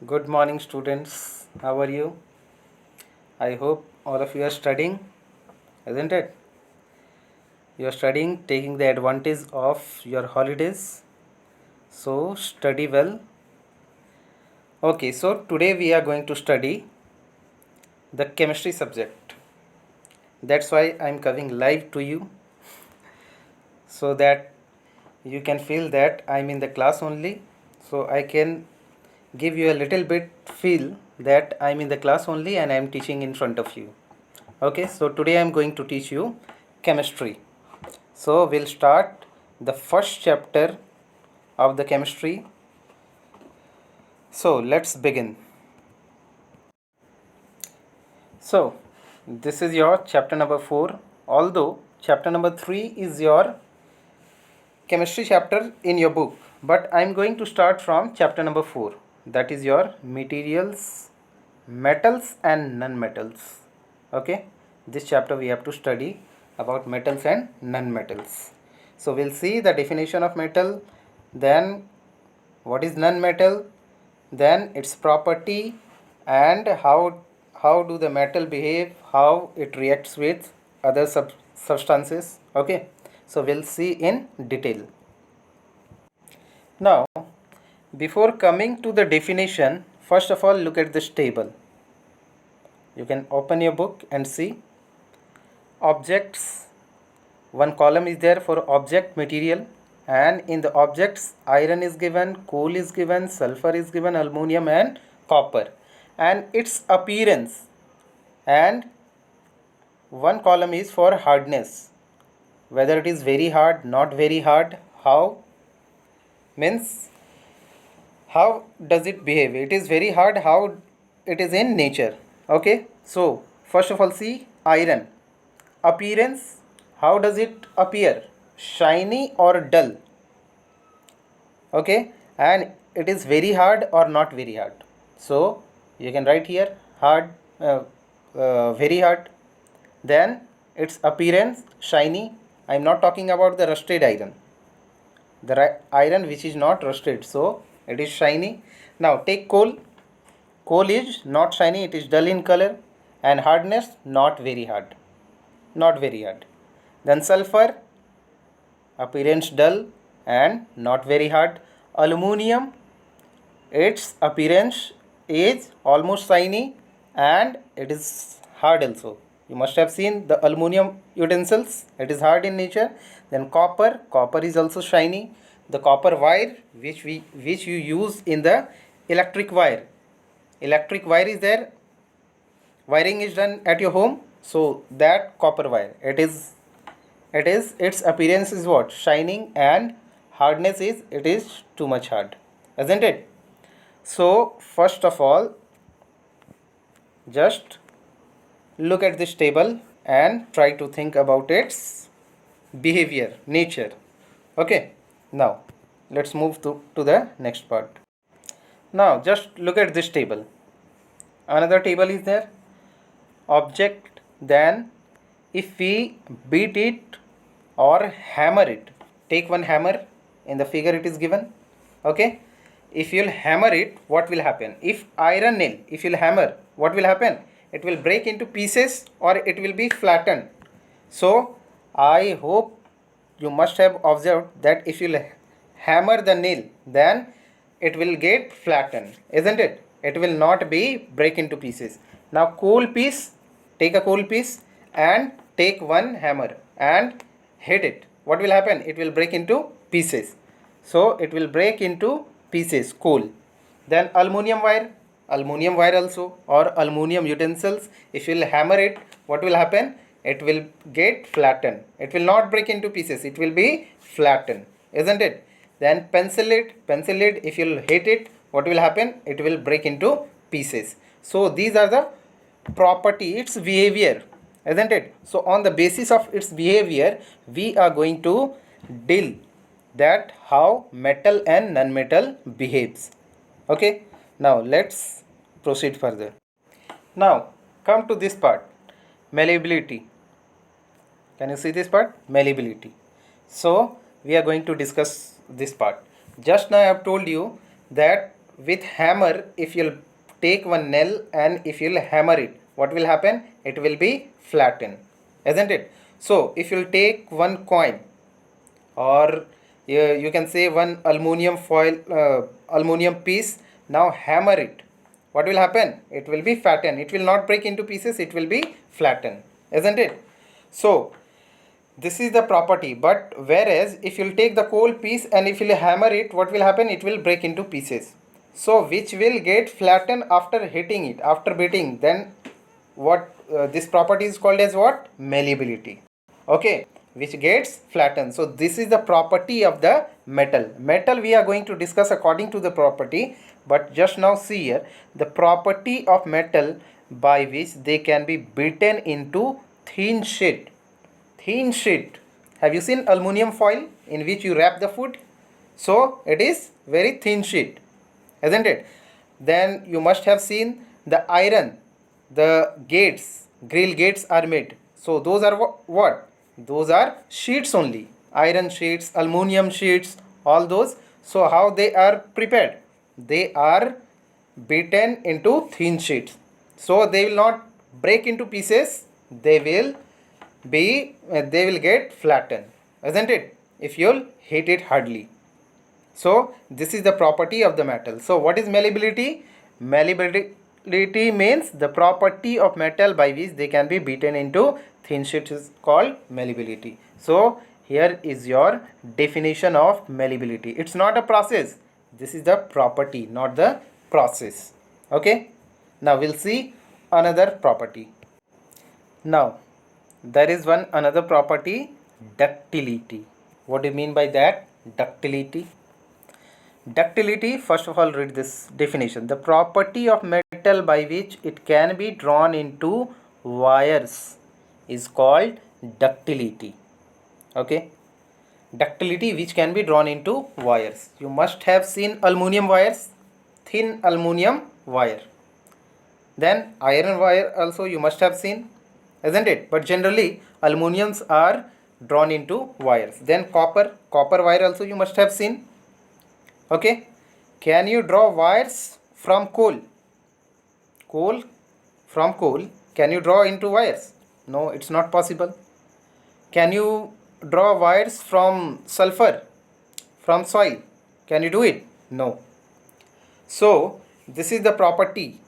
Good morning, students. How are you? I hope all of you are studying, isn't it? You are studying, taking the advantage of your holidays. So, study well. Okay, so today we are going to study the chemistry subject. That's why I'm coming live to you so that you can feel that I'm in the class only. So, I can give you a little bit feel that I'm in the class only and I'm teaching in front of you. Okay, so today I'm going to teach you chemistry. So we'll start the first chapter of the chemistry. So let's begin. So this is your chapter number 4, although chapter number 3 is your chemistry chapter in your book, but I'm going to start from chapter number 4, that is your materials, metals and non-metals. Okay, this chapter we have to study about metals and non-metals. So we'll see the definition of metal, then what is non-metal, then its property, and how do the metal behave, how it reacts with other substances. Okay, so we'll see in detail. Now, before coming to the definition, first of all look at this table. You can open your book and see objects. One column is there for object material, and in the objects iron is given, coal is given, sulfur is given, aluminum and copper, and its appearance. And one column is for hardness, whether it is very hard, not very hard, how means how does it behave. It is very hard, how it is in nature. Okay, so first of all see iron appearance. How does it appear? Shiny or dull? Okay, and it is very hard or not very hard. So you can write here hard, very hard. Then its appearance shiny. I am not talking about the rusted iron, the iron which is not rusted, so it is shiny. Now take coal. Coal is not shiny, it is dull in color, and hardness not very hard, not very hard. Then sulfur, appearance dull and not very hard. Aluminium, its appearance is almost shiny and it is hard also. You must have seen the aluminium utensils, it is hard in nature. Then copper, copper is also shiny. The copper wire which you use in the electric wire. Electric wire is there, wiring is done at your home, so that copper wire, it is its appearance is what? Shining, and hardness is it is too much hard, isn't it? So first of all, just look at this table and try to think about its behavior, nature. Okay, now let's move to the next part. Now just look at this table. Another table is there, object. Then if we beat it or hammer it, take one hammer, in the figure it is given. Okay, if you'll hammer it, what will happen? If iron nail, if you'll hammer, what will happen? It will break into pieces or it will be flattened. So I hope you must have observed that if you'll hammer the nail, then it will get flattened, isn't it? It will not be break into pieces. Now coal piece, take a coal piece and take one hammer and hit it. What will happen? It will break into pieces. So it will break into pieces, coal. Then aluminium wire also, or aluminium utensils, if you will hammer it, what will happen? It will get flattened. It will not break into pieces, it will be flattened, isn't it? Then pencil lead, if you will hit it, what will happen? It will break into pieces. So these are the property, its behavior, isn't it? So on the basis of its behavior, we are going to deal that how metal and non-metal behaves. Okay, now let's proceed further. Now come to this part, malleability. Can you see this part? Malleability. So we are going to discuss this part. Just now I have told you that with hammer, if you'll take one nail and if you'll hammer it, what will happen? It will be flattened, isn't it? So if you'll take one coin, or you can say one aluminum foil, aluminum piece, now hammer it, what will happen? It will be flattened. It will not break into pieces, it will be flattened, isn't it? So this is the property. But whereas if you'll take the coal piece and if you'll hammer it, what will happen? It will break into pieces. So which will get flattened after hitting it, after beating. Then what this property is called as what? Malleability. Okay, which gets flattened. So this is the property of the metal we are going to discuss according to the property. But just now see here the property of metal by which they can be beaten into thin sheet. Thin sheet. Have you seen aluminum foil in which you wrap the food? So it is very thin sheet, isn't it? Then you must have seen the iron, the gates, grill gates are made. So those are what? Those are sheets only. Iron sheets, aluminum sheets, all those. So how they are prepared? They are beaten into thin sheets. So they will not break into pieces. They will get flattened, isn't it? If you'll hit it hardly. So this is the property of the metal. So what is malleability? Malleability means the property of metal by which they can be beaten into thin sheets is called malleability. So here is your definition of malleability. It's not a process. This is the property, not the process. Okay. Now we'll see another property. Now there is one another property, ductility. What do you mean by that? Ductility. Ductility, first of all, read this definition. The property of metal by which it can be drawn into wires is called ductility. Okay. Ductility which can be drawn into wires. You must have seen aluminum wires, thin aluminum wire. Then iron wire also you must have seen, isn't it? But generally aluminums are drawn into wires. Then copper wire also you must have seen. Okay. Can you draw wires from coal? From coal, can you draw into wires? No, it's not possible. Can you draw wires from sulfur, from soil? Can you do it? No. So this is the property.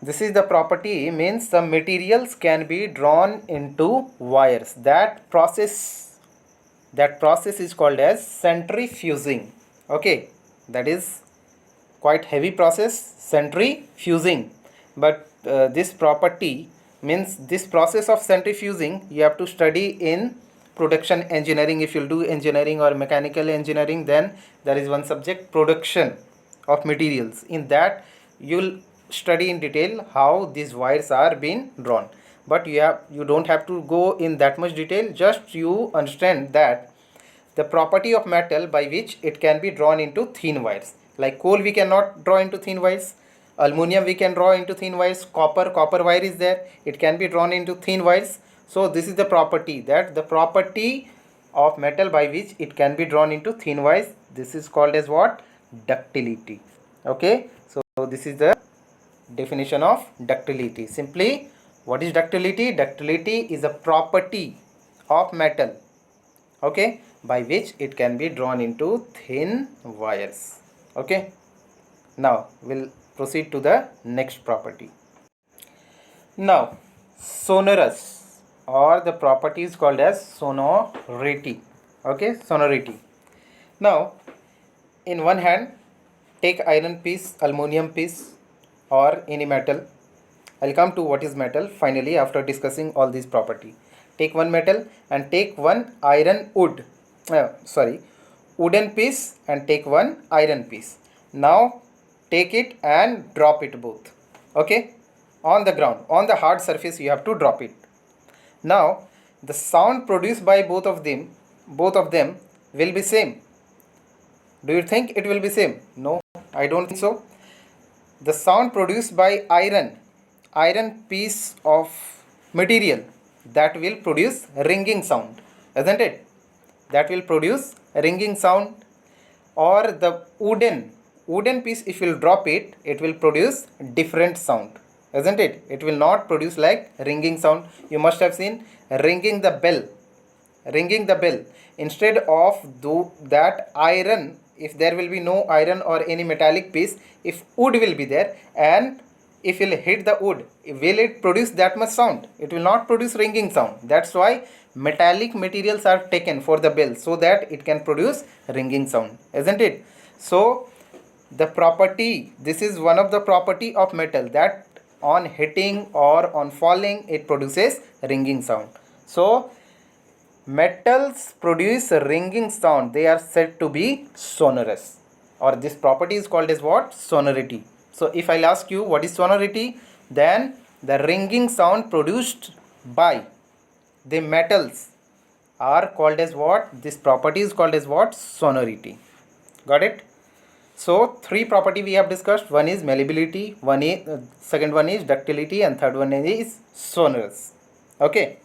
This is the property means the materials can be drawn into wires. That process is called as centrifuging. Okay, that is quite heavy process, centrifuging. But this property means this process of centrifuging you have to study in production engineering. If you'll do engineering or mechanical engineering, then there is one subject, production of materials. In that you'll study in detail how these wires are being drawn. But you don't have to go in that much detail. Just you understand that the property of metal by which it can be drawn into thin wires. Like coal we cannot draw into thin wires, aluminum we can draw into thin wires, copper wire is there, it can be drawn into thin wires. So this is the property, that the property of metal by which it can be drawn into thin wires, this is called as what? Ductility. Okay, so this is the definition of ductility. Simply, what is ductility? Ductility is a property of metal, okay, by which it can be drawn into thin wires. Okay, now we'll proceed to the next property. Now sonorous, or the property is called as sonority. Okay, sonority. Now in one hand take iron piece, aluminum piece, or any metal. I'll come to what is metal finally after discussing all these property. Take one metal and take one wooden piece and take one iron piece. Now take it and drop it both. Okay, on the ground, on the hard surface you have to drop it. Now the sound produced by both of them will be same. Do you think it will be same? No, I don't think so. The sound produced by iron piece of material, that will produce ringing sound, isn't it? That will produce a ringing sound. Or the wooden piece, if you drop it, it will produce different sound, isn't it? It will not produce like ringing sound. You must have seen ringing the bell. Ringing the bell. Instead of do that iron, if there will be no iron or any metallic piece, if wood will be there and if you'll hit the wood, will it produce that much sound? It will not produce ringing sound. That's why metallic materials are taken for the bell, so that it can produce ringing sound, isn't it? So the property, this is one of the property of metal, that on hitting or on falling it produces ringing sound. So metals produce a ringing sound. They are said to be sonorous, or this property is called as what? Sonority. So if I'll ask you what is sonority, then the ringing sound produced by the metals are called as what? This property is called as what? Sonority. Got it? So three property we have discussed. One is malleability, one is second one is ductility, and third one is sonorous. Okay.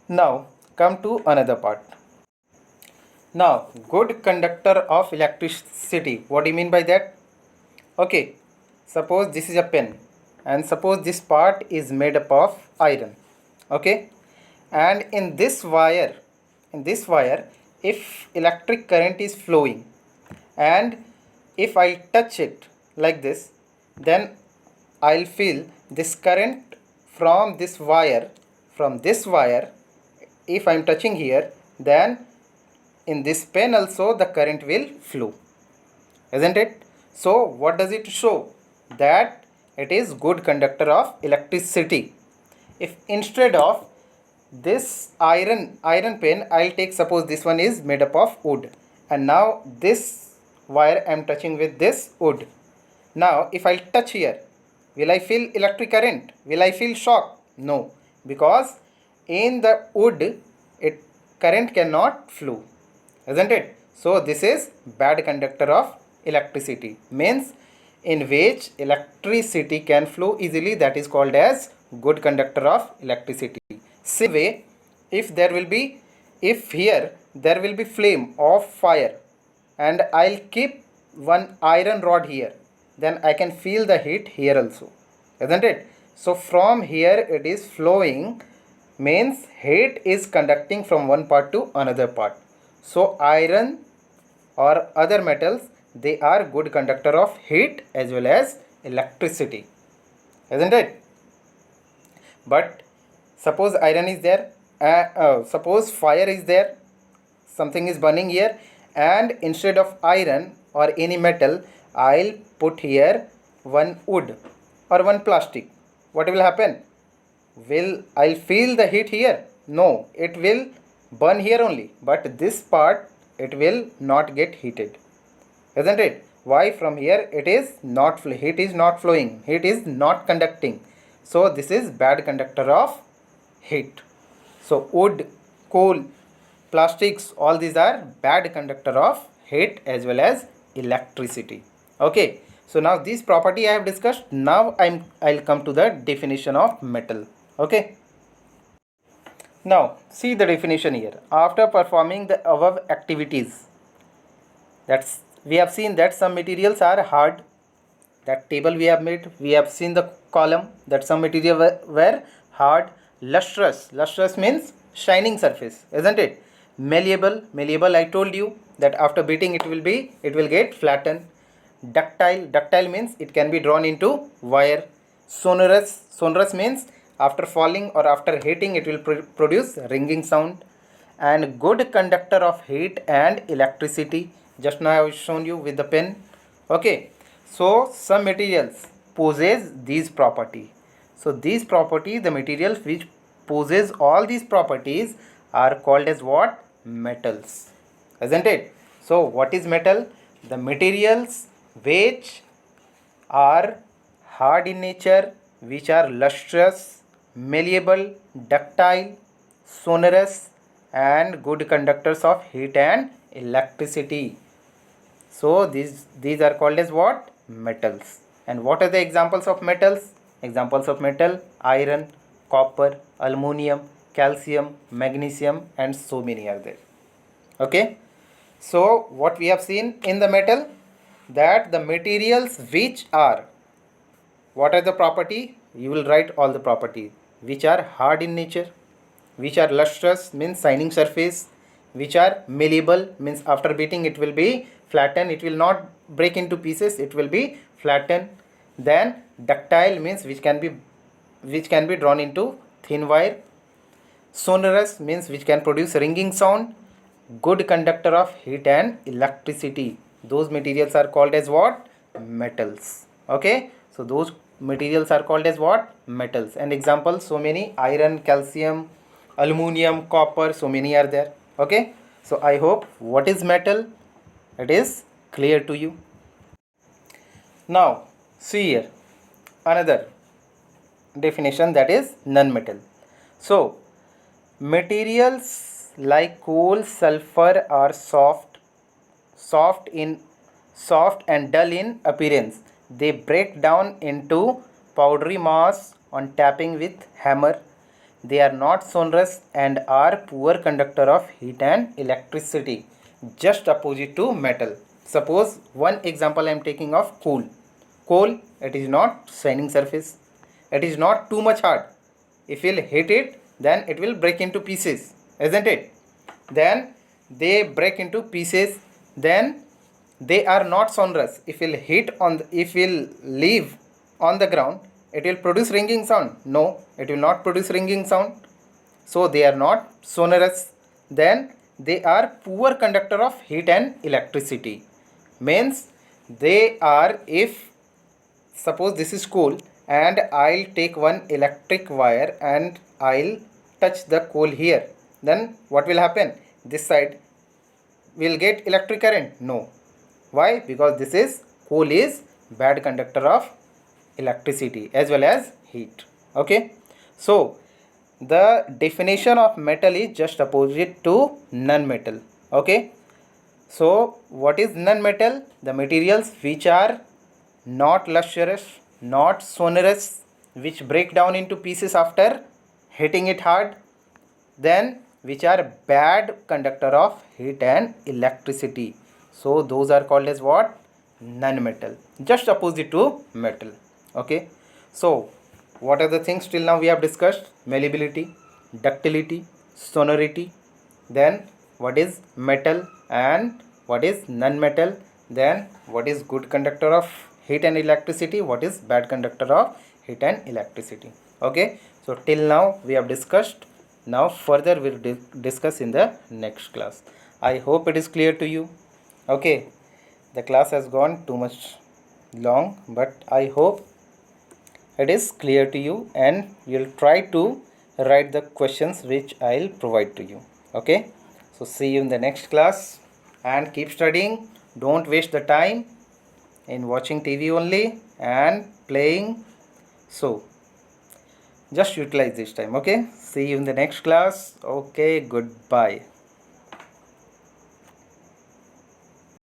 Now come to another part. Now, good conductor of electricity. What do you mean by that? Okay, suppose this is a pen, and suppose this part is made up of iron. Okay, and in this wire, if electric current is flowing, and if I touch it like this, then I'll feel this current from this wire, if I'm touching here, then in this pen also the current will flow, isn't it? So what does it show? That it is good conductor of electricity. If instead of this iron pen, I'll take, suppose this one is made up of wood, and now this wire I am touching with this wood. Now if I touch here, will I feel electric current? Will I feel shock? No, because in the wood it current cannot flow, isn't it? So this is bad conductor of electricity, means in which electricity can flow easily, that is called as good conductor of electricity. Same way, if here there will be flame of fire, and I'll keep one iron rod here, then I can feel the heat here also, isn't it? So from here it is flowing, means heat is conducting from one part to another part. So iron or other metals, they are good conductor of heat as well as electricity, isn't it? But suppose iron is there, suppose fire is there, something is burning here, and instead of iron or any metal, I'll put here one wood or one plastic. What will happen? Will I feel the heat here? No, it will burn here only, but this part it will not get heated, isn't it? Why? From here it is not heat is not flowing, heat is not conducting. So this is bad conductor of heat. So wood, coal, plastics, all these are bad conductor of heat as well as electricity. Okay, so now this property I have discussed. Now I'll come to the definition of metal. Okay, now see the definition here. After performing the above activities, that's we have seen that some materials are hard. That table we have made, we have seen the column that some material were hard. Lustrous, lustrous means shining surface, isn't it? Malleable, malleable, I told you that after beating it will get flattened. Ductile, ductile means it can be drawn into wire. Sonorous, sonorous means after falling or after hitting it will produce ringing sound. And good conductor of heat and electricity, just now I have shown you with the pen. Okay, so some materials possess these property. So these property, the materials which possess all these properties are called as what? Metals, isn't it? So what is metal? The materials which are hard in nature, which are lustrous, malleable, ductile, sonorous, and good conductors of heat and electricity. So these are called as what? Metals. And what are the examples of metals? Examples of metal: iron, copper, aluminum, calcium, magnesium, and so many are there. Okay, so what we have seen in the metal, that the materials which are, what are the property? You will write all the property which are hard in nature, which are lustrous means shining surface, which are malleable means after beating it will be flattened, it will not break into pieces, it will be flattened. Then ductile means which can be drawn into thin wire. Sonorous means which can produce ringing sound. Good conductor of heat and electricity. Those materials are called as what? Metals. Okay. So those materials are called as what? Metals. And examples, so many: iron, calcium, aluminum, copper, so many are there. Okay. So I hope what is metal, it is clear to you. Now see here another definition, that is non-metal. So materials like coal, sulfur are soft and dull in appearance. They break down into powdery mass on tapping with hammer. They are not sonorous and are poor conductor of heat and electricity. Just opposite to metal. Suppose one example I am taking of coal. Coal, it is not shining surface. It is not too much hard. If you'll hit it, then it will break into pieces, isn't it? Then they break into pieces. Then they are not sonorous. If you'll if you'll leave on the ground, it will produce ringing sound. No, it will not produce ringing sound. So they are not sonorous. Then they are poor conductor of heat and electricity. Means they are, if suppose this is coal and I'll take one electric wire and I'll touch the coal here, then what will happen? This side will get electric current? No. Why? Because this is coal is bad conductor of electricity as well as heat. Okay. So the definition of metal is just opposite to non-metal. Okay. So what is non-metal? The materials which are not lustrous, not sonorous, which break down into pieces after hitting it hard, then which are bad conductor of heat and electricity. So those are called as what? Non-metal, just opposite to metal. Okay. So what are the things till now we have discussed? Malleability, ductility, sonority, then what is metal and what is non-metal, then what is good conductor of heat and electricity, what is bad conductor of heat and electricity. Okay. So till now we have discussed. Now further we'll discuss in the next class. I hope it is clear to you. Okay. The class has gone too much long, but I hope it is clear to you and you'll try to write the questions which I'll provide to you. Okay. So see you in the next class and keep studying. Don't waste the time in watching TV only and playing. So just utilize this time. Okay. See you in the next class. Okay. Goodbye.